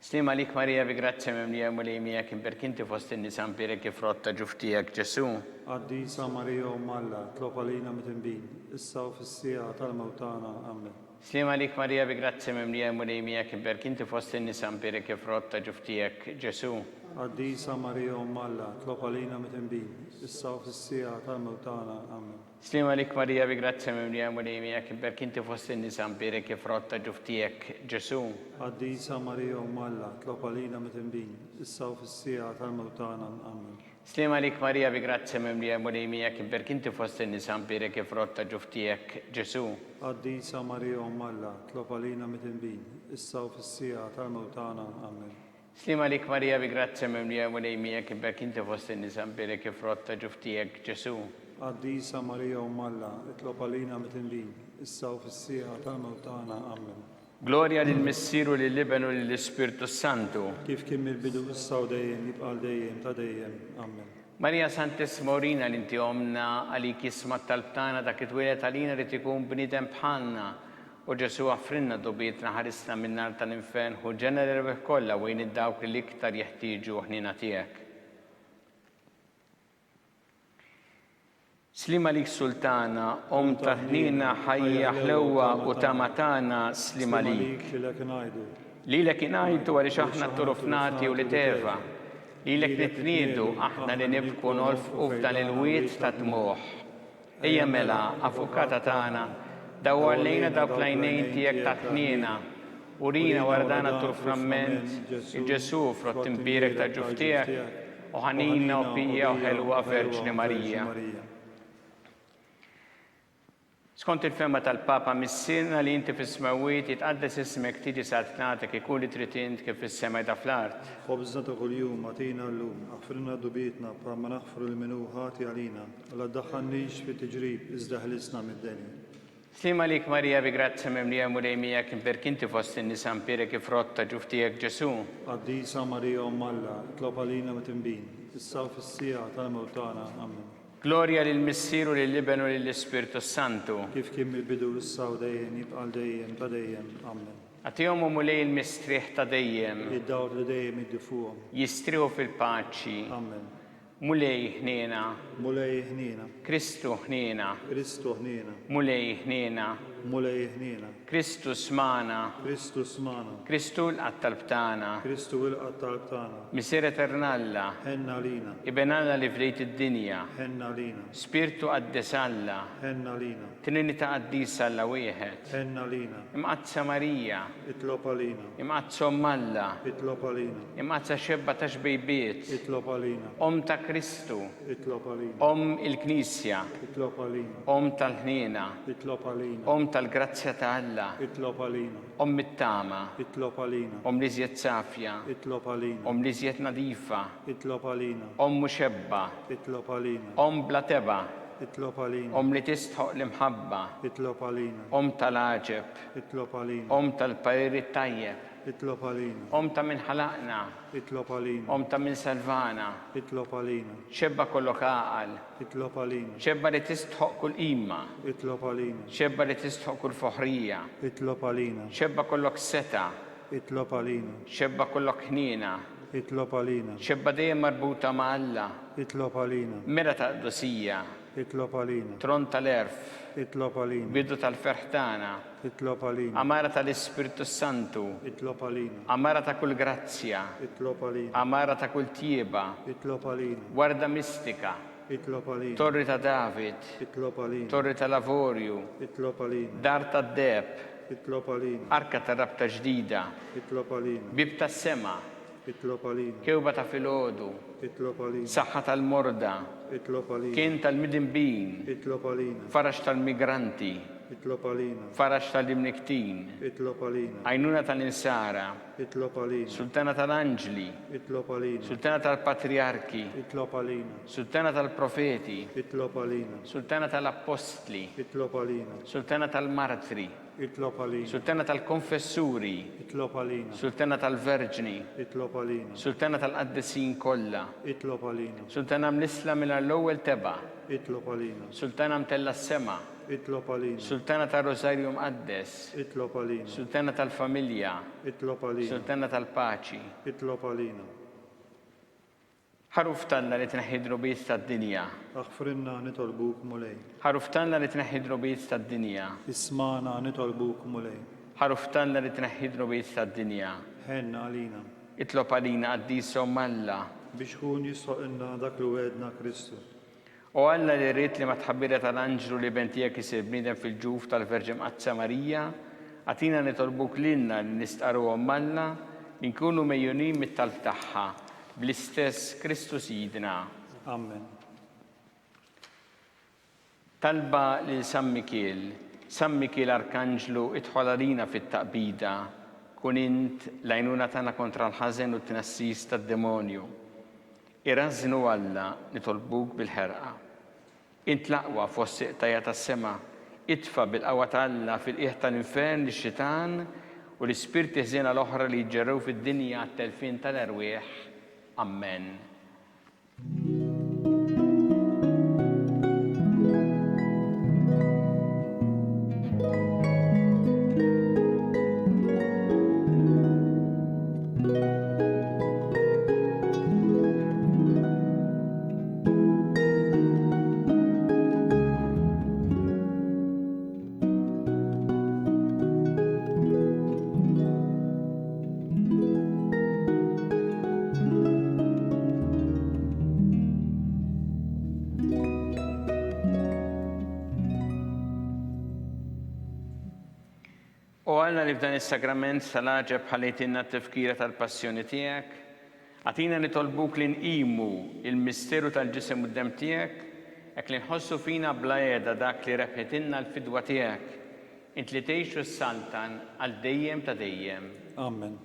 B: Slima lik Marija bi grazia mimlija mulejmija kif berkinti fost in-nisam biri kif rotta ġuftijek Ġesu.
C: قديسة ماريا أم الله اطلب علينا متنبين الساو في السياعة الموتانا آمين.
B: Slima lik Marija bi grazia mimlija mulejmija kif berkinti fost in-nisam biri kif rotta ġuftijek Ġesu.
C: قديسة ماريا أم الله اطلب علينا متنبين الساو في السياعة الموتانا آمين.
B: Slima lik Marija bi grazia mimlija mulejmija kif berkinti fost in-nisam biri kif rotta ġuftijek Ġesu.
C: قديسة ماريا أم الله اطلب علينا متنبين الساو في السياعة الموتانا آمين.
B: Slima lik Marija bi grazia mimlija mulejmija kif berkinti fost in-nisam biri kif rotta ġuftijek Ġesu.
C: قديسة ماريا أم الله اطلب علينا متنبين الساو في السياعة الموتانا آمين.
B: Slima lik Marija bi grazia mimlija mulejmija kif berkinti fost in-nisam biri kif rotta ġuftijek Ġesu.
C: قديسة ماريا أم الله اطلب علينا متنبين الساو في السياعة الموتانا آمين.
B: Gloria lill-Missieru lill-Ibnu lill-Ispirtu Santu.
C: كيف كمل بدو الساو دايم يبقى دايم تدايم آمين.
B: Marija Santissima Urina li inti omna għalik jisma talbtana dak it-twilet għalina li tikun bnidem bħalna u Ġesu għafrinna dobietna ħarisna minn nar tal-infern u ġenera rebbeħ kollha wejn id-dawk li l-iktar jeħtieġu ħnina tiegħek. Slima lik Sultana, om ta' ħnina ħajja ħlewwa u ta' matana slima lik. Lilek inajtu għaliex aħna turufnati u li teva. Lilek nitniedu aħna li nibku nolfqu f'dan il-wiet ta' dmuħ. Ejja mela, avukata tagħna, dawwar lejna dawk l-għajnejn tiegħek ta' ħnina. Urina wara dan tur-framment il-Ġesu frott imbirek ta' ġuftijek u ħanina u pija u ħelwa Verġni Marija. Skont il-femma tal-Papa missirna li inti fis-smawiet jitqaddes ismek tiġi saltnatek ikun li trid int kif fis-sema ta' fl-art.
C: خبزنا كل يوم أعطينا اللوم أغفرنا ذنوبنا بما نغفر لمنوحاتي علينا ولا تدخلنيش في تجريب ازدحلسنا من الدنيا.
B: Slima lik Marija bi grazia mimlija mulejmija kif berkinti fost in-nisam biri kif rotta ġuftijek Ġesu.
C: قديسة ماريا أم الله اطلب علينا متنبين الساو في السياعة الموتانا آمين.
B: Gloria lill-Missieru lill-Ibnu lill-Ispirtu Santu.
C: كيف كمل بدو الساو دايم يبقى دايم تدايم آمين.
B: Għatihom mulej il-mistriħ ta' dejjem,
C: الدور اللي دايم يدفوهم
B: jistriħu fil-paċi,
C: آمين.
B: mulej ħnina,
C: مولاي هنينا
B: Kristu ħnina,
C: كريستو هنينا
B: mulej ħnina,
C: مولاي هنينا
B: Kristu smana,
C: كريستو سمانا
B: Kristu l-qattalbtana,
C: كريستو ولقى طالبتانا
B: Misera Eternalla,
C: هنا لينا
B: Ibenalla li fdejt id-dinja,
C: هنا لينا
B: Spirtu qaddesalla,
C: هنا لينا
B: Trinita qaddisa alla wieħed,
C: هنا لينا
B: Imqazza Marija,
C: اطلب علينا
B: Imqazza Ommalla,
C: اطلب علينا
B: Imqazza xebba ta' xbejbiet,
C: اطلب علينا
B: Om ta' Kristu,
C: اطلب علينا
B: Om il-Knisja,
C: اطلب علينا
B: Om tal-ħnina,
C: اطلب علينا
B: Om tal-grazzja ta' Alla,
C: اطلب علينا
B: Om it-tama,
C: اطلب علينا
B: Om li żjed safja,
C: اطلب علينا
B: Om li żjed nadifa,
C: اطلب علينا
B: Om muxebba,
C: اطلب علينا
B: Om bla teba,
C: اطلب علينا
B: Om li tistħoq l-imħabba,
C: اطلب علينا
B: Om tal-aġeb,
C: اطلب علينا
B: Om tal-pajri tajjeb,
C: اطلب علينا
B: Om ta' min ħalaqna,
C: اطلب علينا
B: Om ta' min salvana,
C: اطلب علينا
B: xebba kollok aqal,
C: اطلب علينا
B: xebba li tistħoq kull imma,
C: اطلب علينا
B: xebba li tistħoq kull foħrija,
C: اطلب علينا
B: xebba kollok seta,
C: اطلب علينا
B: xebba kollok ħnina,
C: itlob għalina,
B: xebba dejjem marbuta ma' Alla,
C: itlob għalina,
B: mera ta' qdusija,
C: itlob għalina,
B: tron tal-erf,
C: itlob għalina,
B: bidu tal-ferħtana,
C: itlob għalina,
B: amara tal-Ispiritu Santu,
C: itlob għalina,
B: amara ta' kull grazzja,
C: itlob għalina,
B: amara ta' kull tieba,
C: itlob għalina,
B: warda mistika,
C: itlob għalina,
B: torri ta' David,
C: itlob għalina,
B: torri ta' Lavorju,
C: itlob għalina,
B: dar ta' Deb,
C: itlob għalina,
B: arka ta' rabta ġdida,
C: itlob għalina,
B: bib ta' sema,
C: itlob għalina,
B: kewba ta' filodu,
C: itlob għalina,
B: saħħa tal-morda,
C: itlob għalina,
B: kien tal-midinbin,
C: itlob għalina,
B: farax tal-migranti,
C: itlob għalina,
B: farax tal-imniktin,
C: itlob għalina,
B: għajnuna tal-insara,
C: itlob għalina,
B: sultana tal-anġli,
C: itlob għalina,
B: sultana tal-patriarki,
C: itlob għalina,
B: sultana tal-profeti,
C: itlob għalina,
B: sultana tal-apostli,
C: itlob għalina,
B: sultana tal-martri,
C: itlob għalina,
B: sultana tal-konfessuri,
C: itlob għalina,
B: sultana tal-verġni,
C: itlob għalina,
B: sultana tal-qaddisin kollha,
C: itlob għalina,
B: sultana ml-isla mill-ewwel teba,
C: itlob għalina,
B: sultana mtella s-sema,
C: itlob għalina,
B: sultana tal-Rosarju Mqaddes,
C: itlob għalina,
B: sultana tal-familja,
C: itlob għalina,
B: sultana tal-paċi,
C: itlob għalina,
B: ħaruf tanna li tneħħidru bejt tad-dinja,
C: aħfrinna nitolbuk mulej,
B: ħaruf tanna li tneħħidru bejt tad-dinja,
C: ismana nitolbuk mulej,
B: ħaruf tanna li tneħħidru bejt tad-dinja,
C: ħenna għalina,
B: itlob għalina għaddisu Alla,
C: biex kun jisħoqilna dak li wedna Kristu,
B: u Alla li rrit li ma tħabbira tal-anġlu li bentijak jisir bnidem fil-ġuf tal-Verġi Mqazza Marija, għatina nitolbuk lilna li nistqaru Alla li nkunu mejjunin mit-talb tagħha bl-istess Kristu Sidna.
C: Amen.
B: Talba li San Mikiel Arkanġlu idħol għalina fit-taqbida, kun int l-għajnuna tagħna kontra l-ħażen u t-tnassis tad-demonju. Irażnu Alla nitolbuk bil-ħerqa. Int l-aqwa fost siqtajja tas-sema, itfa' bil-qawwa ta' fil-qiegħ tal-infern lix-xitan u l-ispirti ħżiena l-oħra li jġerrew fid-dinja għat-telfin tal-erwieħ. Amen. U Alla li f'dan is-sakrament tal-aġeb ħalejtinna t-tifkira tal-passjoni tiegħek, għatina nitolbuk li nqimu il-misteru tal-ġisem u d-dem tiegħek, hekk li nħossu fina bla qiegħda dak li rebħetilna l-fidwa tiegħek, int li tgħixu s-saltan għal dejjem ta' dejjem.
C: Amen.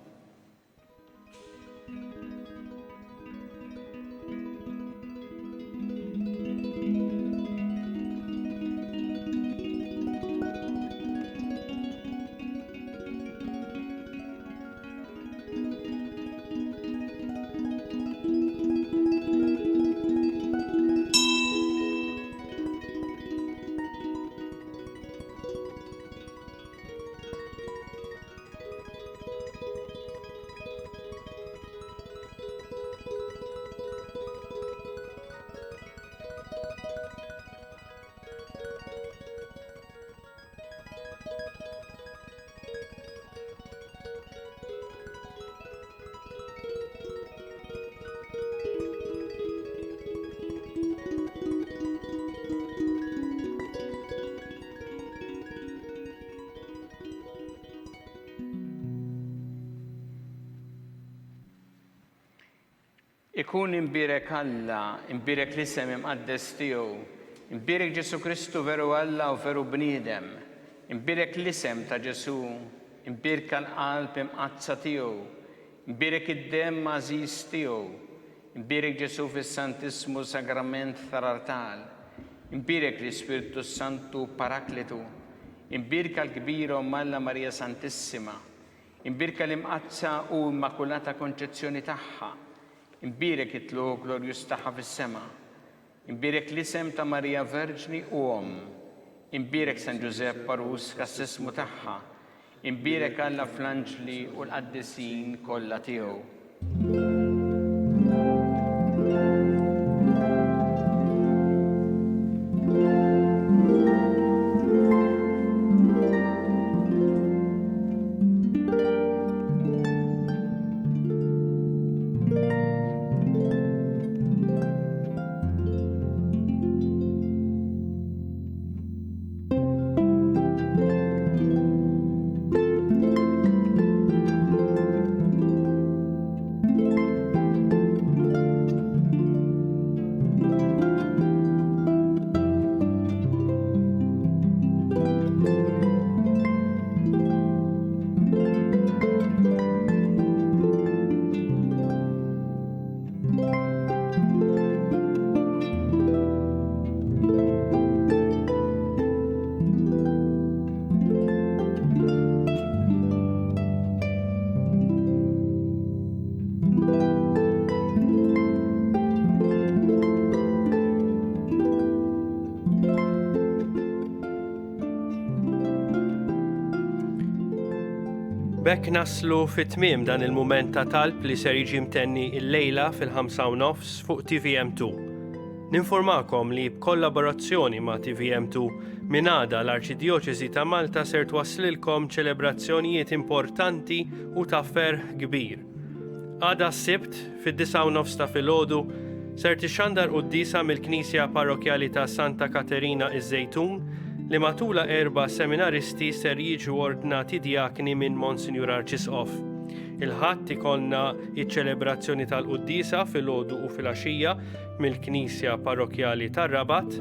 B: Ikun imbirek Alla, imbirek l-isem imqaddes tiegħu, imbirek Ġesu Kristu veru Alla u veru bniedem, imbirek l-isem ta' Ġesu, imbirka l-qalb imqazza tiegħu, imbirek id-dem mażiż tiegħu, imbirek Ġesu fis-Santismu Sagrament tal-Artal, imbirek l-Ispiritu Santu Parakletu, imbirka l-kbira Alla Marija Santissima, imbirka l-imqazza u immakulata konċezzjoni tagħha, imbirek it-tlu glorjus tagħha fis-sema, imbirek l-isem ta' Marija Verġni u imbirek San Giuseppe Parus kas-sismu tagħha, imbirek Alla fl-anġli u l-qaddisin kollha tiegħu.
A: Bekk naslu fit-tmiem dan il-mument ta' talb li ser jiġi mtenni il-lejla fil-5:30 fuq TVM2. Ninformakom li b'kollaborazzjoni ma' TVM2 minn għada l-Arċidjoċesi ta' Malta ser twaslilkom ċelebrazzjonijiet importanti u ta' ferħ kbir. Għada s-sibt fid-9:30 ta' filgħodu ser tixxandar qudiesa mill-Knisja Parrokjali ta' Santa Katerina iż-Żejtun li matula 4 seminaristi ser jiġu ordnati diakni minn Monsinjur Arċisqof. Il-ħadd ikollna iċ-ċelebrazzjoni tal-qudiesa filgħodu u filgħaxija mill-Knisja Parrokjali tar-Rabat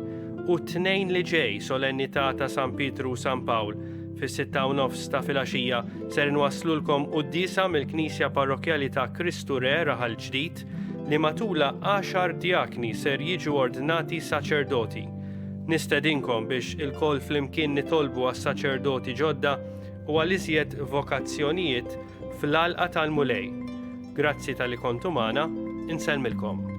A: u t-tnejn li ġej solennità ta' San Pitru u San Pawl fis-6:30 ta' filgħaxija ser nwaslulkom qudiesa mill-Knisja Parrokjali ta' Kristu Re Raħal Ġdid li matula 10 diakni ser jiġu ordnati saċerdoti. Nistedinkom biex il-koll flimkien nitolbu għas-saċerdoti ġodda u għal-iżjed vokazzjonijiet fl-għalqa tal-mulej. Grazzi tal-li kontu magħna, insellmilkom.